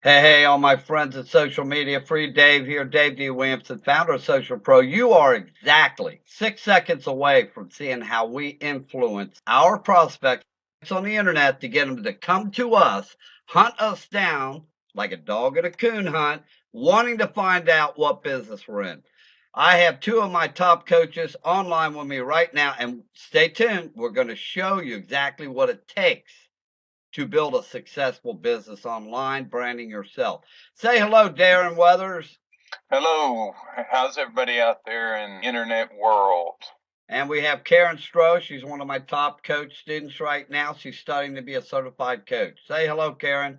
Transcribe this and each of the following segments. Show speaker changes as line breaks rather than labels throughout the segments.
Hey, all my friends at social media, free Dave here, Dave D. Williamson, founder of Social Pro. You are exactly 6 seconds away from seeing how we influence our prospects on the internet to get them to come to us, hunt us down like a dog at a coon hunt, wanting to find out what business we're in. I have two of my top coaches online with me right now, and stay tuned. We're going to show you exactly what it takes to build a successful business online, branding yourself. Say hello, Darren Weathers.
Hello, how's everybody out there in the internet world?
And we have Karen Stroh. She's one of my top coach students right now. She's studying to be a certified coach. Say hello, Karen.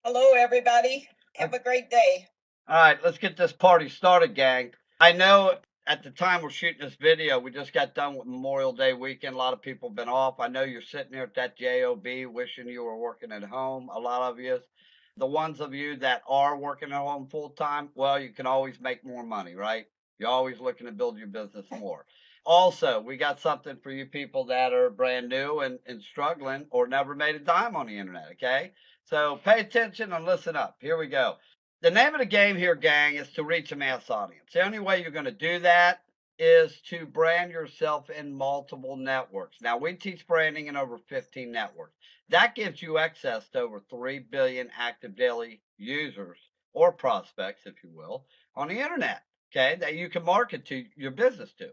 Hello, everybody. Have a great day.
All right, let's get this party started, gang. I know at the time we're shooting this video, we just got done with Memorial Day weekend. A lot of people have been off. I know you're sitting there at that job wishing you were working at home. A lot of you. The ones of you that are working at home full time, well, you can always make more money, right? You're always looking to build your business more. Also, we got something for you people that are brand new and struggling or never made a dime on the internet, okay? So pay attention and listen up. Here we go. The name of the game here, gang, is to reach a mass audience. The only way you're going to do that is to brand yourself in multiple networks. Now, we teach branding in over 15 networks. That gives you access to over 3 billion active daily users or prospects, if you will, on the internet, okay, that you can market to your business to.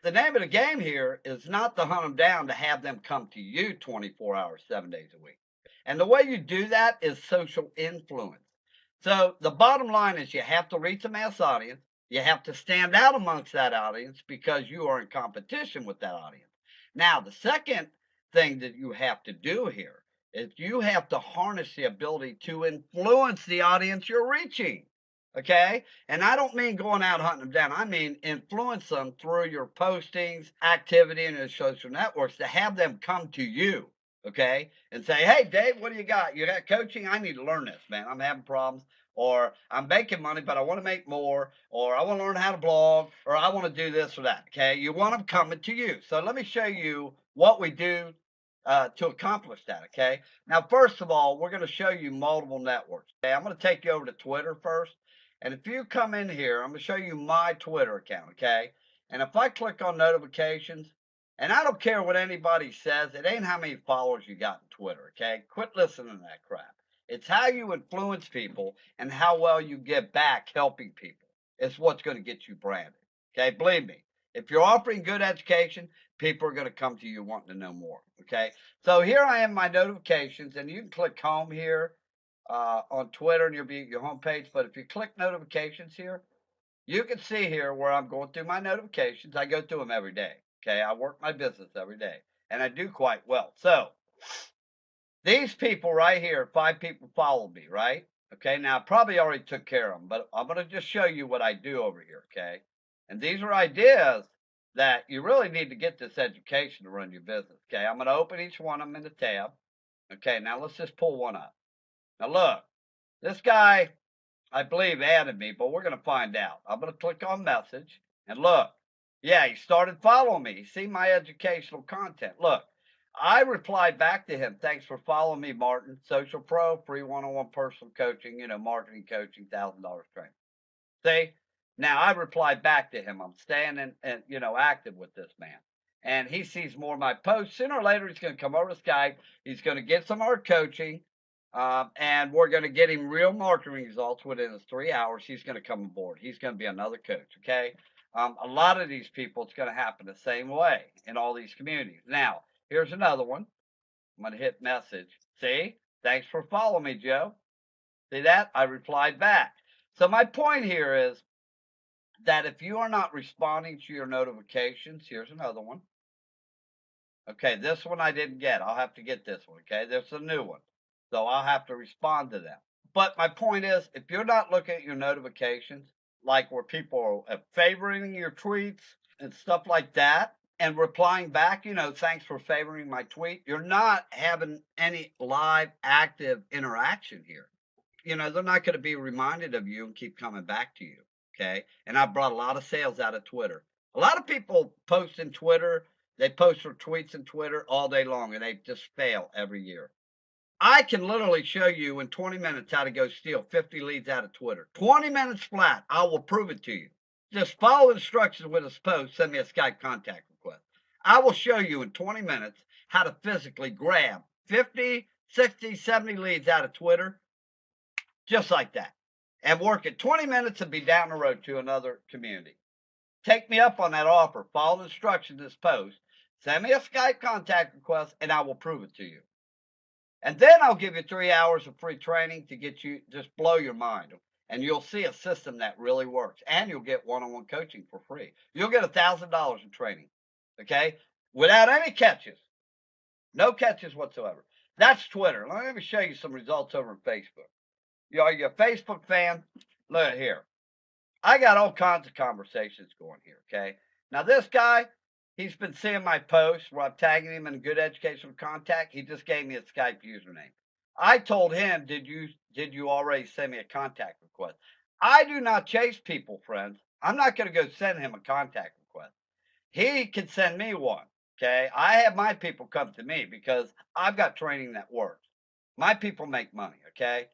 The name of the game here is not to hunt them down to have them come to you 24 hours, 7 days a week. And the way you do that is social influence. So the bottom line is you have to reach a mass audience. You have to stand out amongst that audience because you are in competition with that audience. Now, the second thing that you have to do here is you have to harness the ability to influence the audience you're reaching. Okay. And I don't mean going out hunting them down. I mean influence them through your postings, activity, and your social networks to have them come to you. Okay. And say, hey, Dave, what do you got? You got coaching? I need to learn this, man. I'm having problems. Or I'm making money, but I want to make more. Or I want to learn how to blog. Or I want to do this or that. Okay. You want them coming to you. So let me show you what we do to accomplish that. Okay. Now, first of all, we're going to show you multiple networks. Okay. I'm going to take you over to Twitter first. And if you come in here, I'm going to show you my Twitter account. Okay. And if I click on notifications, and I don't care what anybody says, it ain't how many followers you got in Twitter. Okay. Quit listening to that crap. It's how you influence people and how well you give back helping people. It's what's going to get you branded. Okay. Believe me, if you're offering good education, people are going to come to you wanting to know more. Okay. So here I am, my notifications, and you can click home here on Twitter and you'll be at your homepage. But if you click notifications here, you can see here where I'm going through my notifications. I go through them every day. Okay. I work my business every day and I do quite well. So these people right here, 5 people follow me, right? Okay. Now I probably already took care of them, but I'm going to just show you what I do over here. Okay. And these are ideas that you really need to get this education to run your business. Okay. I'm going to open each one of them in the tab. Okay. Now let's just pull one up. Now look, this guy, I believe, added me, but we're going to find out. I'm going to click on message and look. Yeah, he started following me. See my educational content. Look, I replied back to him. Thanks for following me, Martin. Social Pro, free one-on-one personal coaching, marketing coaching, $1,000 training. See? Now I replied back to him. I'm staying and active with this man. And he sees more of my posts. Sooner or later, he's going to come over to Skype. He's going to get some of our coaching. And we're going to get him real marketing results within his 3 hours. He's going to come aboard. He's going to be another coach. Okay. A lot of these people, it's going to happen the same way in all these communities. Now, here's another one. I'm going to hit message. See? Thanks for following me, Joe. See that? I replied back. So my point here is that if you are not responding to your notifications, here's another one. Okay, this one I didn't get. I'll have to get this one. Okay, there's a new one. So I'll have to respond to them. But my point is, if you're not looking at your notifications, like where people are favoring your tweets and stuff like that, and replying back, thanks for favoring my tweet, you're not having any live, active interaction here. They're not going to be reminded of you and keep coming back to you. Okay. And I brought a lot of sales out of Twitter. A lot of people post in Twitter. They post their tweets in Twitter all day long and they just fail every year. I can literally show you in 20 minutes how to go steal 50 leads out of Twitter. 20 minutes flat. I will prove it to you. Just follow instructions with this post. Send me a Skype contact request. I will show you in 20 minutes how to physically grab 50, 60, 70 leads out of Twitter just like that and work it 20 minutes and be down the road to another community. Take me up on that offer. Follow the instructions in this post. Send me a Skype contact request and I will prove it to you. And then I'll give you 3 hours of free training to get you, just blow your mind. And you'll see a system that really works. And you'll get one-on-one coaching for free. You'll get $1,000 in training, okay? Without any catches. No catches whatsoever. That's Twitter. Let me show you some results over on Facebook. Are you a Facebook fan? Look here. I got all kinds of conversations going here, okay? Now, this guy, he's been seeing my posts where I'm tagging him in good educational contact. He just gave me a Skype username. I told him, did you already send me a contact request? I do not chase people, friends. I'm not going to go send him a contact request. He can send me one, okay? I have my people come to me because I've got training that works. My people make money, okay?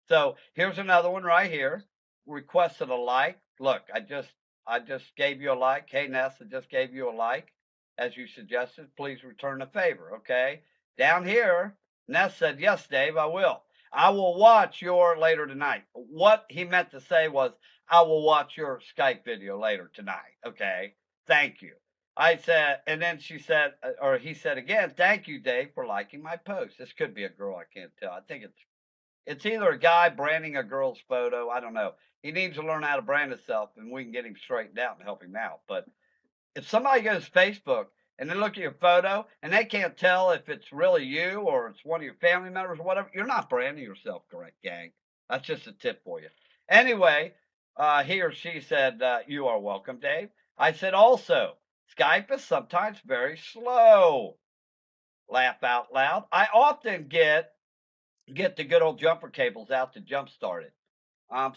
So here's another one right here. Requested a like. Look, I just gave you a like. Hey, Ness, I just gave you a like. As you suggested, please return the favor, okay? Down here, Ness said, yes, Dave, I will. I will watch your later tonight. What he meant to say was, I will watch your Skype video later tonight, okay? Thank you. I said, and then she said, or he said again, thank you, Dave, for liking my post. This could be a girl, I can't tell. I think it's either a guy branding a girl's photo. I don't know. He needs to learn how to brand himself, and we can get him straightened out and help him out. But if somebody goes to Facebook and they look at your photo and they can't tell if it's really you or it's one of your family members or whatever, you're not branding yourself correct, gang. That's just a tip for you. Anyway, he or she said, you are welcome, Dave. I said also, Skype is sometimes very slow. Laugh out loud. I often get the good old jumper cables out to jumpstart it.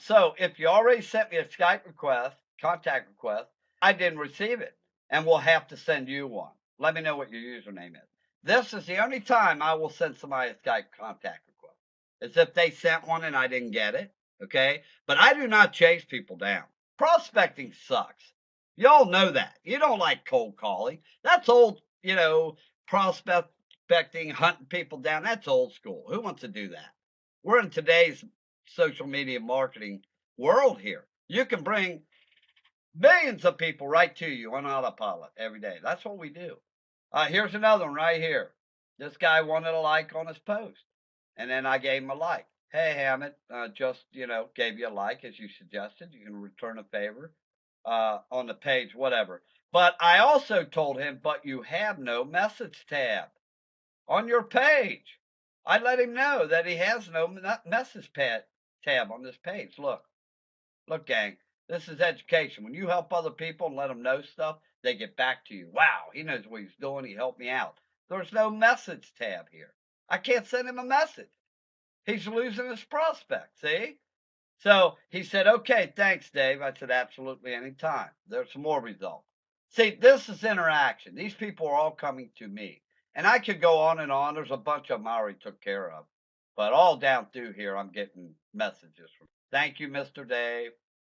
So if you already sent me a Skype request, contact request, I didn't receive it, and we'll have to send you one. Let me know what your username is. This is the only time I will send somebody a Skype contact request. As if they sent one and I didn't get it, okay? But I do not chase people down. Prospecting sucks. Y'all know that. You don't like cold calling. That's old, prospecting, hunting people down. That's old school. Who wants to do that? We're in today's social media marketing world here. You can bring millions of people right to you on autopilot every day. That's what we do. Here's another one right here. This guy wanted a like on his post, and then I gave him a like. Hey, Hammett, just, gave you a like as you suggested. You can return a favor on the page, whatever. But I also told him, but you have no message tab on your page. I let him know that he has no message tab on this page. Look, gang, this is education. When you help other people and let them know stuff, they get back to you. Wow, he knows what he's doing. He helped me out. There's no message tab here. I can't send him a message. He's losing his prospect, see? So he said, okay, thanks, Dave. I said, absolutely, anytime. There's some more results. See, this is interaction. These people are all coming to me. And I could go on and on. There's a bunch of them I already took care of. But all down through here, I'm getting messages from, thank you, Mr. Dave.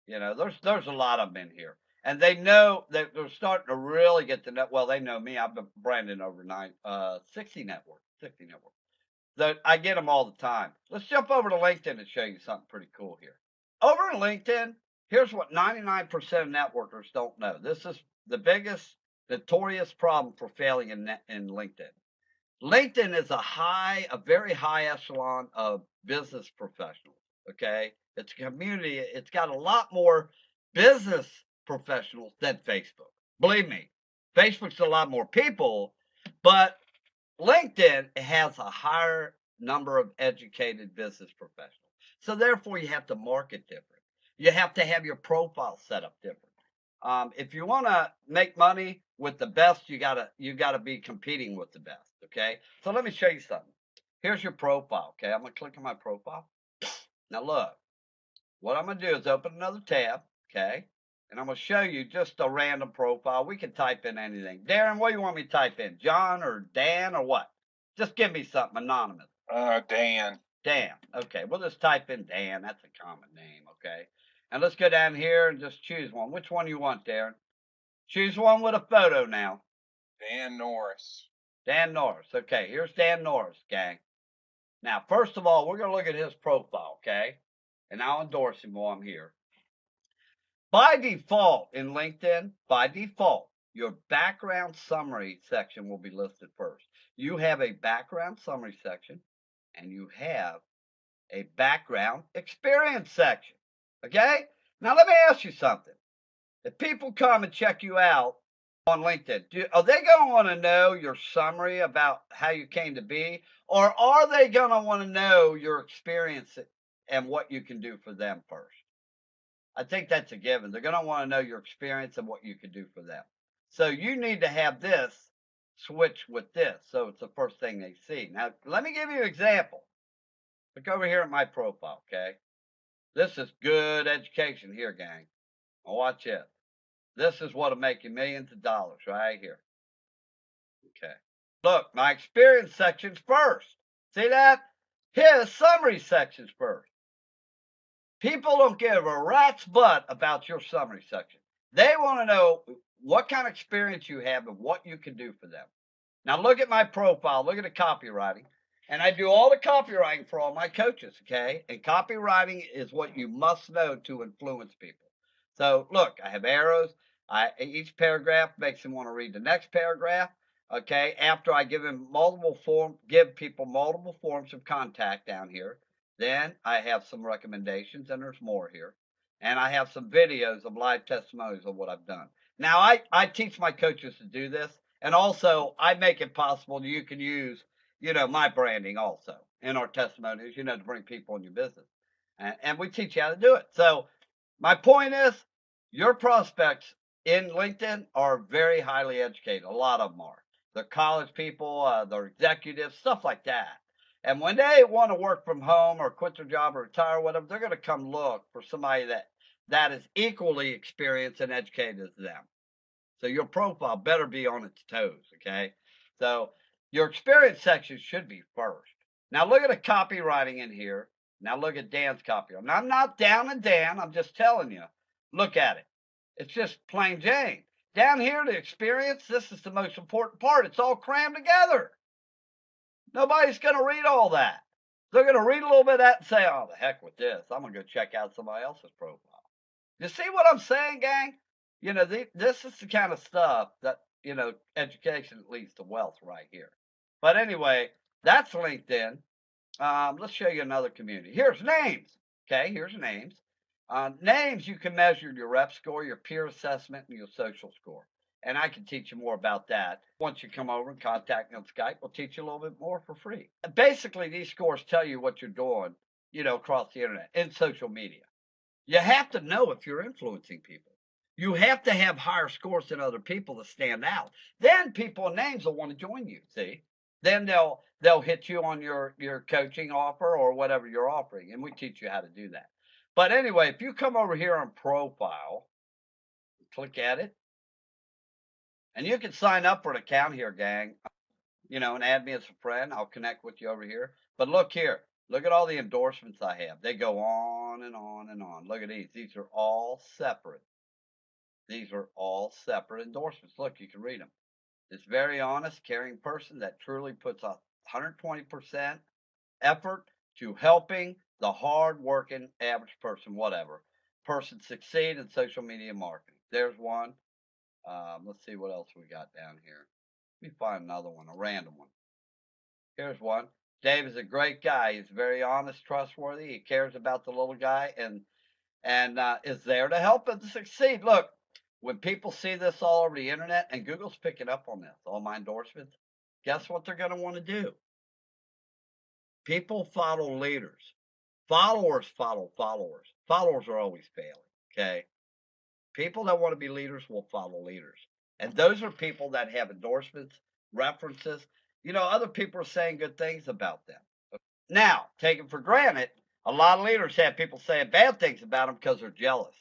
There's a lot of them in here. And they know that they're starting to really get to know. Well, they know me. I've been branding over 60 networks. I get them all the time. Let's jump over to LinkedIn and show you something pretty cool here. Over in LinkedIn, here's what 99% of networkers don't know. This is the biggest notorious problem for failing in LinkedIn. LinkedIn is a very high echelon of business professionals, okay? It's a community. It's got a lot more business professionals than Facebook. Believe me, Facebook's a lot more people, but LinkedIn has a higher number of educated business professionals. So therefore, you have to market different. You have to have your profile set up different. If you want to make money with the best, you gotta be competing with the best. Okay. So let me show you something. Here's your profile. Okay. I'm gonna click on my profile. Now look, what I'm gonna do is open another tab. Okay. And I'm gonna show you just a random profile. We can type in anything. Darren, what do you want me to type in? John or Dan or what? Just give me something anonymous.
Dan.
Dan. Okay, we'll just type in Dan. That's a common name, okay? And let's go down here and just choose one. Which one you want, Darren? Choose one with a photo now.
Dan Norris.
Dan Norris. Okay, here's Dan Norris, gang. Now, first of all, we're going to look at his profile, okay? And I'll endorse him while I'm here. By default in LinkedIn, by default, your background summary section will be listed first. You have a background summary section and you have a background experience section. Okay? Now let me ask you something. If people come and check you out on LinkedIn, are they going to want to know your summary about how you came to be? Or are they going to want to know your experience and what you can do for them first? I think that's a given. They're going to want to know your experience and what you can do for them. So you need to have this switch with this. So it's the first thing they see. Now, let me give you an example. Look over here at my profile, okay? This is good education here, gang. Now watch it. This is what'll make you millions of dollars right here. Okay. Look, my experience section's first. See that? His summary section's first. People don't give a rat's butt about your summary section. They want to know what kind of experience you have and what you can do for them. Now look at my profile, look at the copywriting. And I do all the copywriting for all my coaches, okay? And copywriting is what you must know to influence people. So look, I have arrows. Each paragraph makes them want to read the next paragraph. Okay, after I give people multiple forms of contact down here, then I have some recommendations, and there's more here. And I have some videos of live testimonies of what I've done. Now, I teach my coaches to do this, and also I make it possible that you can use, my branding also in our testimonies, to bring people in your business. And we teach you how to do it. So my point is, your prospects in LinkedIn are very highly educated. A lot of them are. They're college people, they're executives, stuff like that. And when they want to work from home or quit their job or retire or whatever, they're going to come look for somebody that is equally experienced and educated as them. So your profile better be on its toes, okay? So your experience section should be first. Now look at the copywriting in here. Now look at Dan's copywriting. Now I'm not down on Dan. I'm just telling you. Look at it. It's just plain Jane. Down here, the experience, this is the most important part. It's all crammed together. Nobody's going to read all that. They're going to read a little bit of that and say, oh, the heck with this. I'm going to go check out somebody else's profile. You see what I'm saying, gang? This is the kind of stuff that, education leads to wealth right here. But anyway, that's LinkedIn. Let's show you another community. Here's names. Okay, here's names. Names, you can measure your rep score, your peer assessment, and your social score. And I can teach you more about that. Once you come over and contact me on Skype, we'll teach you a little bit more for free. Basically, these scores tell you what you're doing, across the internet and social media. You have to know if you're influencing people. You have to have higher scores than other people to stand out. Then people and names will want to join you, see? Then they'll hit you on your coaching offer or whatever you're offering, and we teach you how to do that. But anyway, if you come over here on profile, click at it, and you can sign up for an account here, gang, and add me as a friend. I'll connect with you over here. But look here. Look at all the endorsements I have. They go on and on and on. Look at these. These are all separate. These are all separate endorsements. Look, you can read them. This very honest, caring person that truly puts 120% effort to helping the hard-working average person, person succeed in social media marketing. There's one. Let's see what else we got down here. Let me find another one, a random one. Here's one. Dave is a great guy. He's very honest, trustworthy. He cares about the little guy and is there to help him to succeed. Look, when people see this all over the internet, and Google's picking up on this, all my endorsements, guess what they're going to want to do? People follow leaders. Followers follow followers. Followers are always failing, okay? People that want to be leaders will follow leaders. And those are people that have endorsements, references. Other people are saying good things about them. Now, taken for granted, a lot of leaders have people saying bad things about them because they're jealous.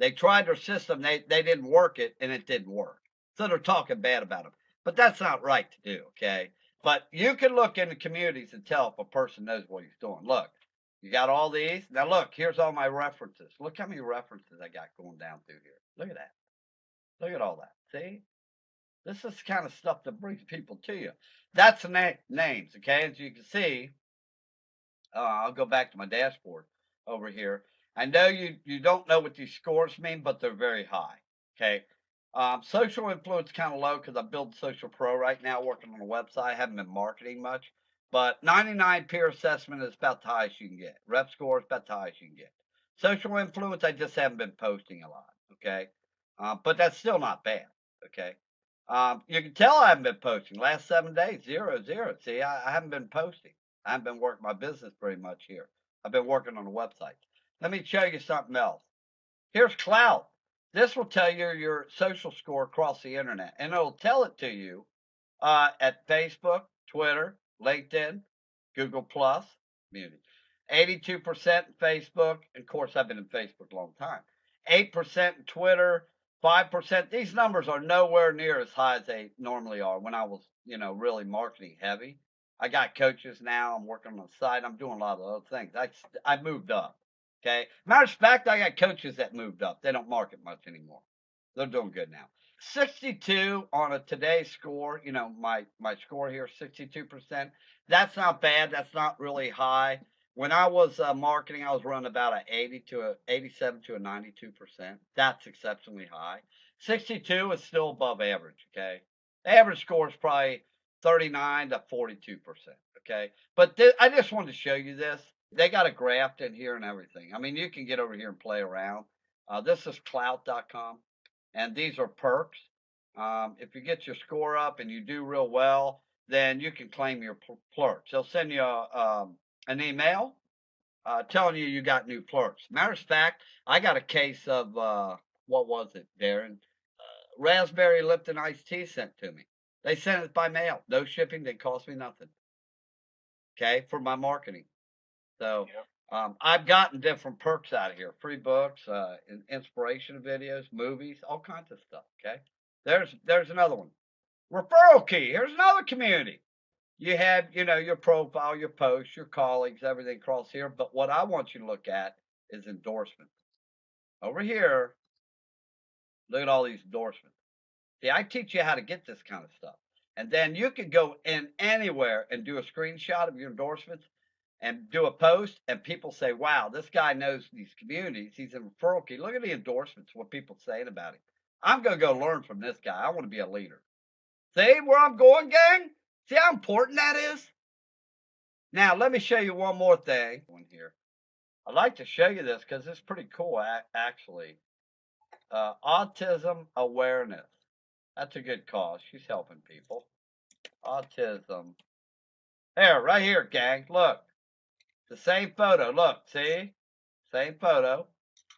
They tried their system, they didn't work it, and it didn't work. So they're talking bad about them. But that's not right to do, okay? But you can look in the communities and tell if a person knows what he's doing. Look, you got all these. Now look, here's all my references. Look how many references I got going down through here. Look at that. Look at all that. See? This is the kind of stuff that brings people to you. That's the names, okay? As you can see, I'll go back to my dashboard over here. I know you don't know what these scores mean, but they're very high, okay? Social influence kind of low because I'm building Social Pro right now, working on a website. I haven't been marketing much, but 99 peer assessment is about the highest you can get. Rep score is about the highest you can get. Social influence, I just haven't been posting a lot, okay? But that's still not bad, okay? You can tell I haven't been posting. Last 7 days, 0, 0. See, I haven't been posting. I haven't been working my business very much here. I've been working on the website. Let me show you something else. Here's Cloud. This will tell you your social score across the internet, and it'll tell it to you at Facebook, Twitter, LinkedIn, Google Plus, community. 82% in Facebook, and of course I've been in Facebook a long time. 8% in Twitter, 5%. These numbers are nowhere near as high as they normally are when I was, really marketing heavy. I got coaches now. I'm working on the site. I'm doing a lot of other things. I moved up. Okay. Matter of fact, I got coaches that moved up. They don't market much anymore. They're doing good now. 62 on a today score. My score here, 62%. That's not bad. That's not really high. When I was marketing, I was running about an 87 to a 92%. That's exceptionally high. 62 is still above average. Okay. Average score is probably 39 to 42%. Okay. But I just wanted to show you this. They got a graph in here and everything. I mean, you can get over here and play around. This is clout.com, and these are perks. If you get your score up and you do real well, then you can claim your perks. They'll send you an email telling you got new perks. Matter of fact, I got a case of, what was it, Darren? Raspberry Lipton iced tea sent to me. They sent it by mail. No shipping. They cost me nothing. Okay, for my marketing. So I've gotten different perks out of here. Free books, inspiration videos, movies, all kinds of stuff. Okay. There's another one. Referral key. Here's another community. You have, your profile, your posts, your colleagues, everything across here. But what I want you to look at is endorsements. Over here, look at all these endorsements. See, I teach you how to get this kind of stuff. And then you can go in anywhere and do a screenshot of your endorsements and do a post, and people say, wow, this guy knows these communities. He's a referral key. Look at the endorsements, what people saying about him. I'm going to go learn from this guy. I want to be a leader. See where I'm going, gang? See how important that is? Now, let me show you one more thing here. I'd like to show you this because it's pretty cool, actually. Autism awareness. That's a good cause. She's helping people. Autism. There, right here, gang. Look. The same photo. Look, see? Same photo.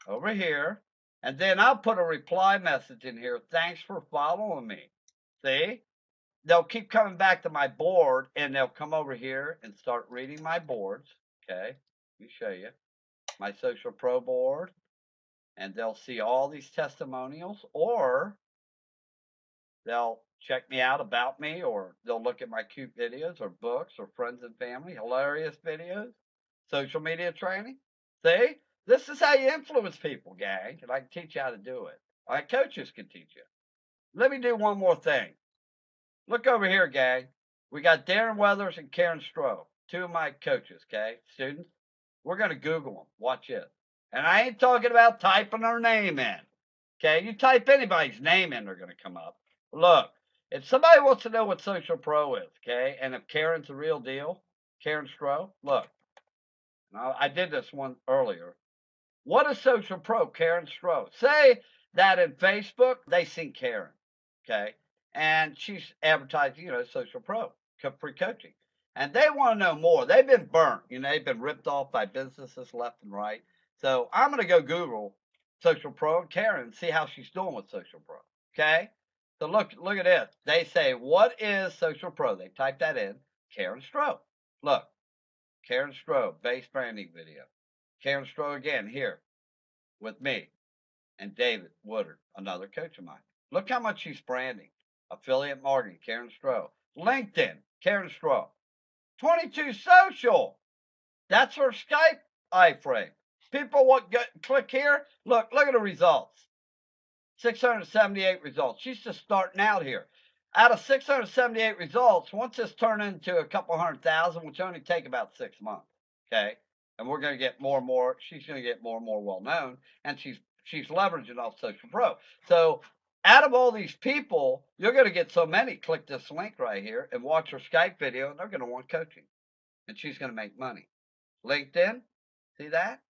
Over here. And then I'll put a reply message in here. Thanks for following me. See? They'll keep coming back to my board, and they'll come over here and start reading my boards. Okay? Let me show you. My Social Pro board. And they'll see all these testimonials, or they'll check me out about me, or they'll look at my cute videos or books or friends and family, hilarious videos, social media training. See? This is how you influence people, gang. And I can teach you how to do it. My coaches can teach you. Let me do one more thing. Look over here, gang. We got Darren Weathers and Karen Stroh, two of my coaches, okay? Students. We're going to Google them. Watch this. And I ain't talking about typing their name in. Okay? You type anybody's name in, they're going to come up. Look, if somebody wants to know what Social Pro is, okay, and if Karen's the real deal, Karen Stroh, look. Now, I did this one earlier. What is Social Pro, Karen Stroh? Say that in Facebook, they see Karen, okay? And she's advertising, Social Pro, free coaching. And they want to know more. They've been burnt. They've been ripped off by businesses left and right. So I'm going to go Google Social Pro and Karen and see how she's doing with Social Pro, okay? So look at this. They say, what is Social Pro? They type that in, Karen Stroh. Look, Karen Stroh, base branding video. Karen Stroh again here with me and David Woodard, another coach of mine. Look how much she's branding. Affiliate marketing, Karen Stroh. LinkedIn, Karen Stroh. 22 social. That's her Skype iframe. People click here. Look at the results. 678 results. She's just starting out here. Out of 678 results, once this turns into a couple 100,000, which only take about 6 months, okay, and we're going to get more and more. She's going to get more and more well known, and she's leveraging off Social Pro. So out of all these people, you're going to get so many. Click this link right here and watch her Skype video, and they're going to want coaching, and she's going to make money. LinkedIn, see that?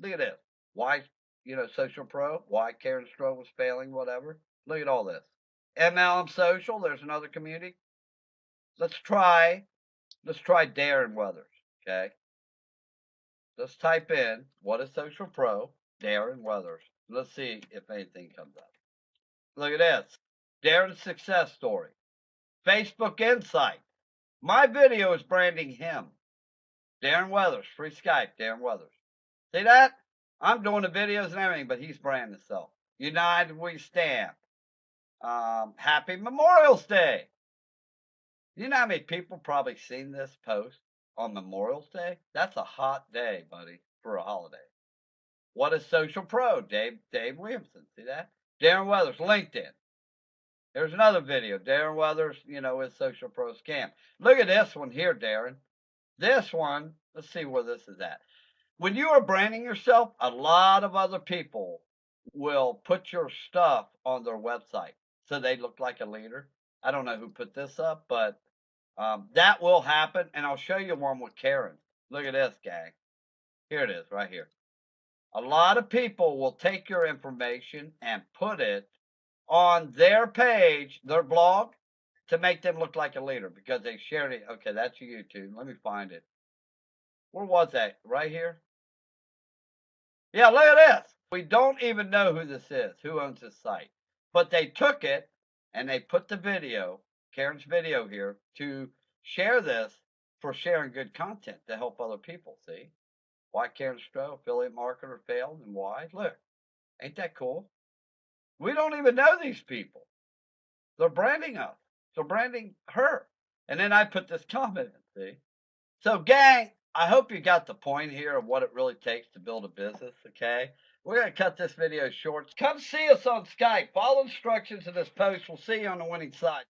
Look at this. Why, Social Pro, why Karen Stroh was failing, whatever. Look at all this. MLM Social, there's another community. Let's try Darren Weathers, okay? Let's type in, what is Social Pro, Darren Weathers. Let's see if anything comes up. Look at this. Darren's success story. Facebook Insight. My video is branding him. Darren Weathers, free Skype, Darren Weathers. See that? I'm doing the videos and everything, but he's branding himself. United we stand. Happy Memorial Day. You know how many people probably seen this post on Memorial Day? That's a hot day, buddy, for a holiday. What is Social Pro? Dave Williamson. See that? Darren Weathers, LinkedIn. There's another video. Darren Weathers, is Social Pro scam. Look at this one here, Darren. This one, let's see where this is at. When you are branding yourself, a lot of other people will put your stuff on their website so they look like a leader. I don't know who put this up, but that will happen, and I'll show you one with Karen. Look at this, gang. Here it is, right here. A lot of people will take your information and put it on their page, their blog, to make them look like a leader because they shared it. Okay, that's YouTube. Let me find it. Where was that? Right here? Yeah, look at this. We don't even know who this is, who owns this site. But they took it and they put the video, Karen's video here, to share this for sharing good content to help other people, see? Why Karen Stroh, affiliate marketer, failed and why? Look, ain't that cool? We don't even know these people. They're branding us. They're branding her. And then I put this comment in, see? So, gang, I hope you got the point here of what it really takes to build a business, okay? We're going to cut this video short. Come see us on Skype. Follow instructions in this post. We'll see you on the winning side.